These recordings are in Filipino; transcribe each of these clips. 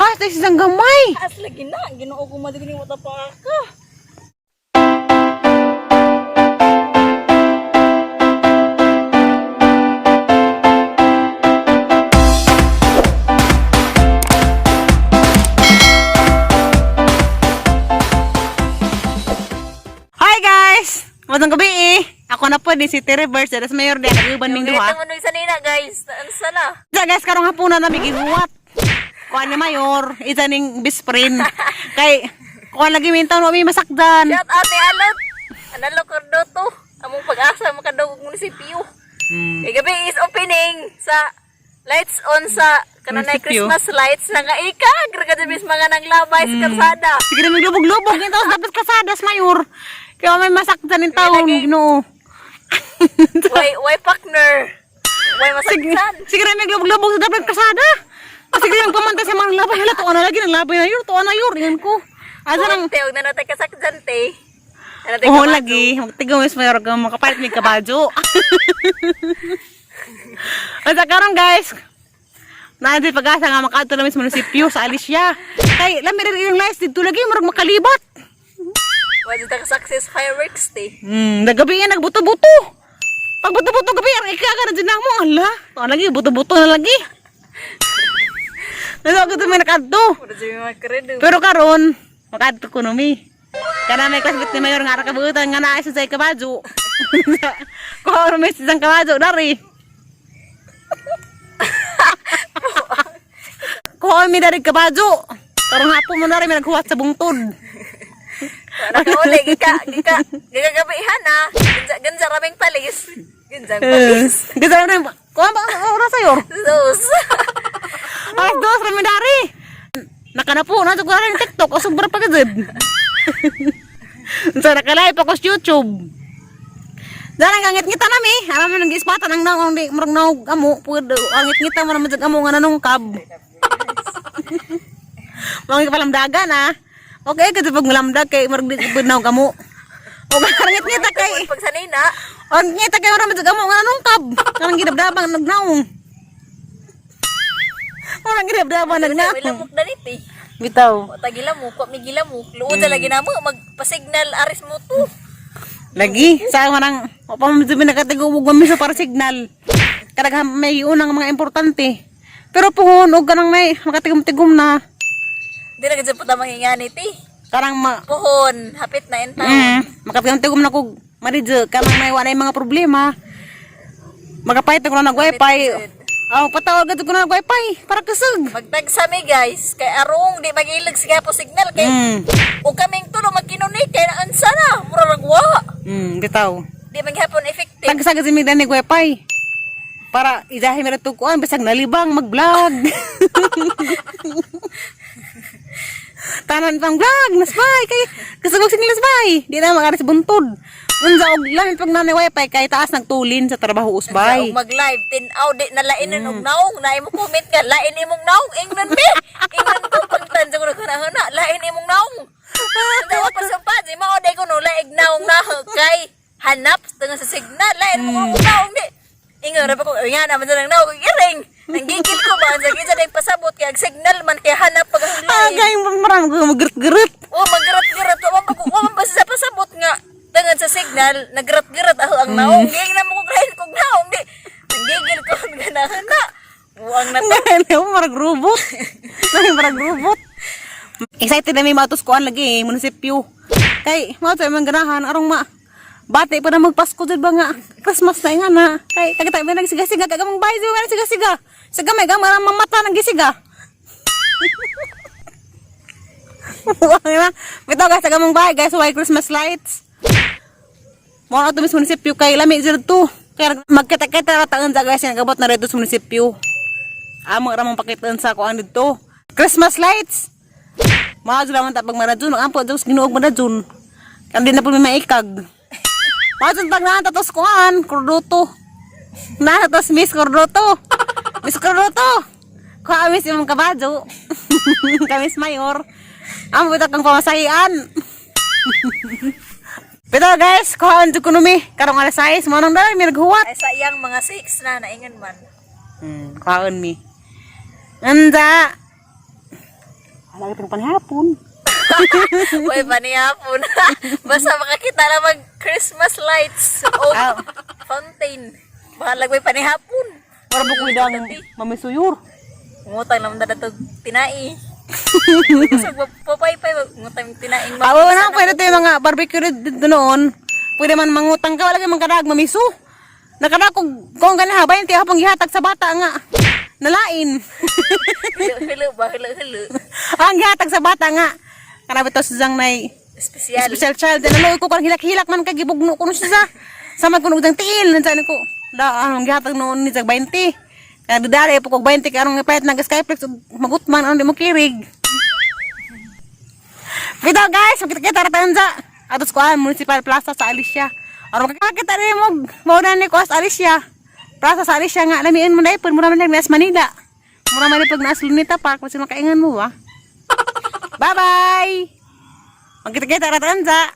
Taas na isang gamay. Taas lagi na. Ginoo ko madigini mo tapa ka. Hi guys! Magandang gabi eh. Ako na po di si Reverse. That's mayor di. Nag-iban ning duha. Yung ano isa nina guys. Ano sana? Sa guys, karong hapuna na migiguwat. Kuha ni Mayor, isa ning best friend. Kay, kuha lagi mintaw na may masakdan. Shout out ni Alot. Analo ko to. Among pag-asa makadawog munisipyo. Kay gabi is opening sa lights on sa kananay Munisipyo. Christmas lights na nga ika. Graga bis mga nanglabay sa kalsada. Sige na maglubog-lubog. Ito dapat kasadas, Mayor. Kaya may masakdan ng taon. Ginoo. Why partner? Why masaktan? Sige na maglubog-lubog sa dapat kasada. Sige na magpamantay sa mga labay. Hala, tuwa na lagi ng labay na yun. Tuwa na yun. Yan ko. Asa nang... Huwag na natin kasaktan, te. Oo, lagi. Magtigawas Mayor. Makapalit may kabadyo. At karong guys, natin pag-asa nga makato namin sa munisipyo sa Alicia. Kay lami rin yung lights dito lagi marag makalibat. Wala ka success fireworks, te. Nagabi yan nagbuto-buto. Pag buto-buto gabi ang ikaga na din mo. Ala, to lagi buto-buto na lagi. Naso ko may nakadto. Wala siya mga kredo. Pero karon makadto ko numi. Kana may classmate ni Mayor nga kabutan nga naa sa kabadyo. Ko may isang kabadyo dari. Kuha mi dari kabadyo. Karong hapon mo na rin may naghuwat sa bungtod. Nakauli, gagabihan na. Gansa raming palis. Gansang palis. Gisa rin. Kuha ba oras sa'yo? Sus. Alas dos rin mi dari. Nakanapo na sa kuha rin TikTok. O sobra pa gazid. Sa nakalive ako sa YouTube. Dahil ang ngit-ngita nami. Alam mo nang ispatan ang naong di marang naog amo. Ang ngit-ngita mo naman sa amo nga nanungkab. Mga palamdagan ah. Okay, kasi pag malamdag kay marag di naog amo. O ngit-ngita kay. Pag sanina. O ngita kay marang sa amo nga nanungkab. Karang ginabdabang nagnaong. Marang ginabdabang Wala nagnaong. mo danit eh. Bitaw. O tagila mo, kwa migila mo. Luod sa lagi na mo, magpa-signal aris mo to. Lagi, sa manang o pa mo nakatigubog mami sa para signal. Kadaghan may unang mga importante. Pero puhon og kanang may makatigum-tigum na. Hindi na ganyan po tamang hinganit eh. Karang Puhon, hapit na in town. makatigum-tigum na kog maridyo kanang may wala mga problema. Magapayt ko na nag wifi. Aw patawag ko na nag wifi para kusog. Magtag sa mi guys, kay arong di magilag siya po signal kay ug kaming tulo magkinunik kay naansa na, mura ragwa. Bitaw. Di maghapon effective. Tagsagad mi danig wifi. Para idahi mi ra tukuan bisag nalibang mag-vlog. Tanan pang vlog, nasbay kay kasugog sing nasbay. Di na makari sa buntod. Unsa og lamin pag nanay wifi kay taas nagtulin sa trabaho usbay. Ug mag-live tinaw di na lain og naong, na imo comment ka lain imong naong ingnon be. Ingnon ko pagtan sa kuno kana na lain imong naong. Daw pa sa pad, mao day ko no laig naong na kay hanap tungod sa signal lain imong naong di. Ingon ra pa ko nga naman sa naong iring. Nanggigil ko ba sa gisa day pasabot kay ag signal man kay hanap pag ang lain. Agay marang magret-gret. Oh, maggerat-gerat wa man pa sa pasabot nga dengan sa signal naggerat-gerat ako ang naong. Di na mo ko grahin kog naong di. Nanggigil ko ganahan na. Buang na to. Ano marag robot. Marag robot. Excited na may matos kuan lagi munisipyo. Kay mao sa man ganahan arong bati pa na magpasko jud ba nga Christmas na nga na. Kay kagita ba nagsiga-siga kagamang bahay jud nga siga-siga. Sa gamay gamay mamata nang gisiga. Bitaw guys, sa gamang bahay guys, why Christmas lights? Mo ato mis munisipyo kay lami jud to. Kaya magkita-kita ra taon sa guys nga gabot na reto sa munisipyo. Amo ra mong pakitaan sa kuan dito. Christmas lights. Mao jud man ta pag maradyon, ampo jud ginuog maradyon. Kandi na po may maikag. Mao jud pag natatos kuan, kurduto. Natatos Miss Kurduto. Miss Kurduto. Kuha Miss imong kabadyo. Kamis Mayor. Amo bitaw kang pamasahian. Pero guys, kuhaan jud kuno mi karong alas 6 mo nang dali mi naghuwat. Ay sayang mga 6 na naingan man. Kuhaan mi. Anda. lagi teng panihapon. Uy, panihapon. Basta makakita lang mag Christmas lights o Ah. fountain. Bahalag may panihapon. Para bukoy dang mamisuyur. Ngutang naman na ito tinai. Gusto papaypay, ngutang tinaing Awo na pwede tayo mga barbecue dito noon. Pwede man mangutang ka, wala kang mangkadag mamisu. Nakada kung ganaha ba yung tiyapang gihatag sa bata nga. Nalain. Hilo ba? Hilo. Ang gihatag sa bata nga. Kanabi to sa zang nay Espesyal. special child. Naloy ko kung hilak-hilak man kagibugno ko no siya sa. Sama ko nung tiil. Nandiyan ko. Ang gihatag noon ni Zag 20. Kaya didari po kog 20 karong ngipayat nag Skyflex magutman ano di mo kirig. Bitaw guys, makita-kita ratan sa atos ko Municipal Plaza sa Alicia. Aron makakita rin mo muna ni ko sa Alicia. Plaza sa Alicia nga lamiin mo na ipon mura man lang nas Manila. Mura man pag naas Lunita Park kasi makaingan mo ba. Bye-bye. Makita-kita ratan sa.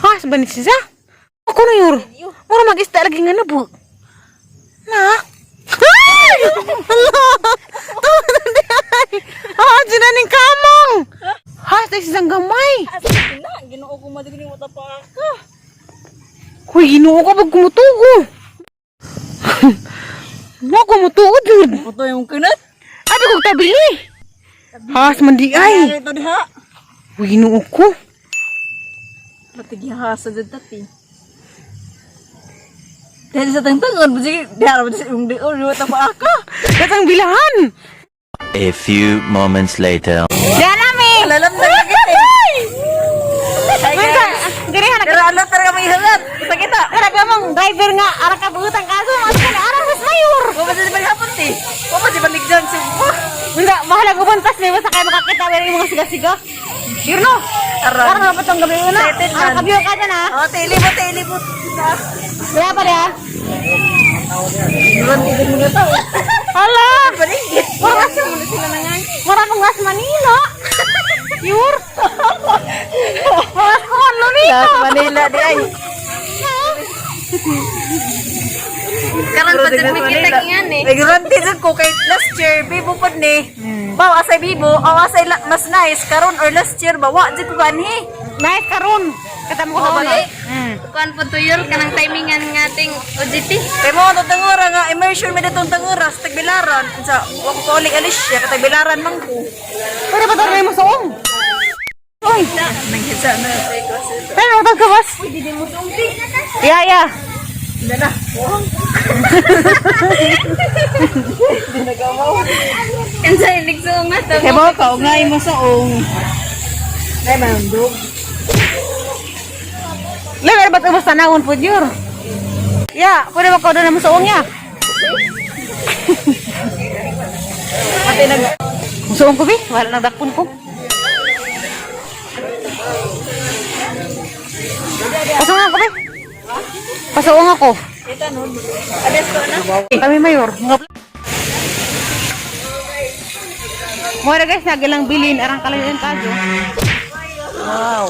Ha, sabanis siya. Ako na yun. Mura mag-ista lagi nga na po. Na? Ay! Hala! Tawa na ay! Ah, dinaning kamang! Ha, tayo sisang gamay! Na, ginoo ko madigin mo pa ako. Hoy, ginoo ka pag kumutugo! Mo kumutugo, dude! Ito yung kunat. Abi kong tabili! Ha, mandi ay! Ito diha. Hoy, ginoo ko! Matigihasa dyan tati. Dahil sa tangtangan, sige, dahil sa yung diyon, yung pa ako. Datang bilahan! A few moments later. Yan namin! Alalam na kagit eh. Minta, diri ha, Pero ano talaga may halat? Sa kita. nagkara mong driver nga, arak ka butang kaso, ano ka na, arak mas mayor! Kung di maghapon ti. Kung di balik dyan si Minta, bahala ko buntas, may basta kayo makakita, pero yung mga siga-siga. Yun no! Parang dapat ang gabi yun na. Excited Arak man. ka biyo ka dyan ha. Oh, tilibot. Kaya pa rin ha. Bulan tidur muna tao. Hala! Baligid. Parang Muna sila na nga. Parang kong gas Manila. Yur! Ano nito? Sa Manila di ay. Karon pa dyan may kita nga ni. Nag-ranti dyan ko kay last year, bibo pa ni. Bawa asay bibo, asay mas nice. Karon or last year, bawa dyan ko ganhi. Nice karon. Katamo ko sa Oo, una. eh. Kuan po tuyol kanang timingan ng ating OJT. Kay mo ito tangura nga, immersion mi ditong tangura sa Tagbilaran. Sa wako ko uling Alicia, sa Tagbilaran man ko. Pero ba tayo mo suong? Uy! Nangkisa na sa klase. Pero ba ka bas? Pwede din mo sumpi. Ya. Dala. Kansa ilig suong ato. Kaya mo ka, ungay mo suong. Ay, mandog. Level ba't ubos tanawon po yur? Ya, pwede ba ko doon na mo suong ya? Pati nag... Suong ko bi? Wala nang dakpon ko. Pasuong ako bi? Pasuong ako. Ito nun. Ades ko na. Kami mayor. Mura guys, nagilang bilin. Arang kalayo yung kadyo. Wow.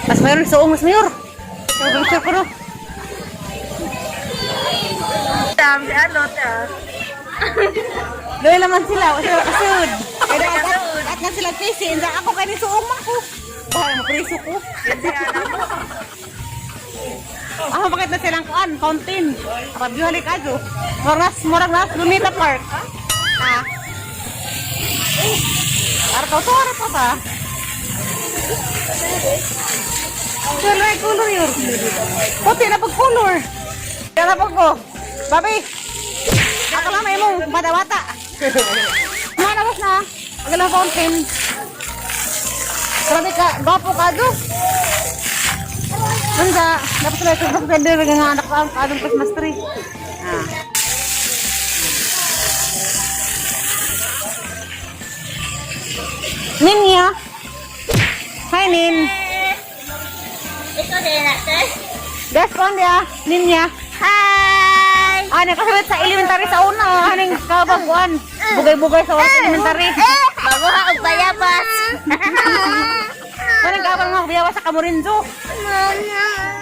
Mas mayor suong mas mayor. Picture ko no. Tam si ano ta. Doon naman sila, sila kasud. Kaya at nga sila PC, hindi ako kanin suong ako. Bahal mo preso ko. Ako bakit na silang kuan, fountain. Kapag halik ajo. Morang nas, Lunita Park. Ha? Arto to ta. Color yun. Puti na pag-color. Kaya na pag ko. Babi. Ako lang may mong bata-bata. Malabas na. Magalang fountain. Grabe ka. Gwapo ka do. Nanda. Dapat sila ito. Dapat sila rin nga anak ko ang kadong Christmas tree. Ah. Ninya. Hi, Nin. Ito din natin. Respond ya, Ninya. Hi! Ah, nakasalit sa elementary sa una. Haning kabaguan. Bugay-bugay sa walang elementary. Bago ha og bayabas. Haning kabang mga biyawa sa Camorinzo. Mama.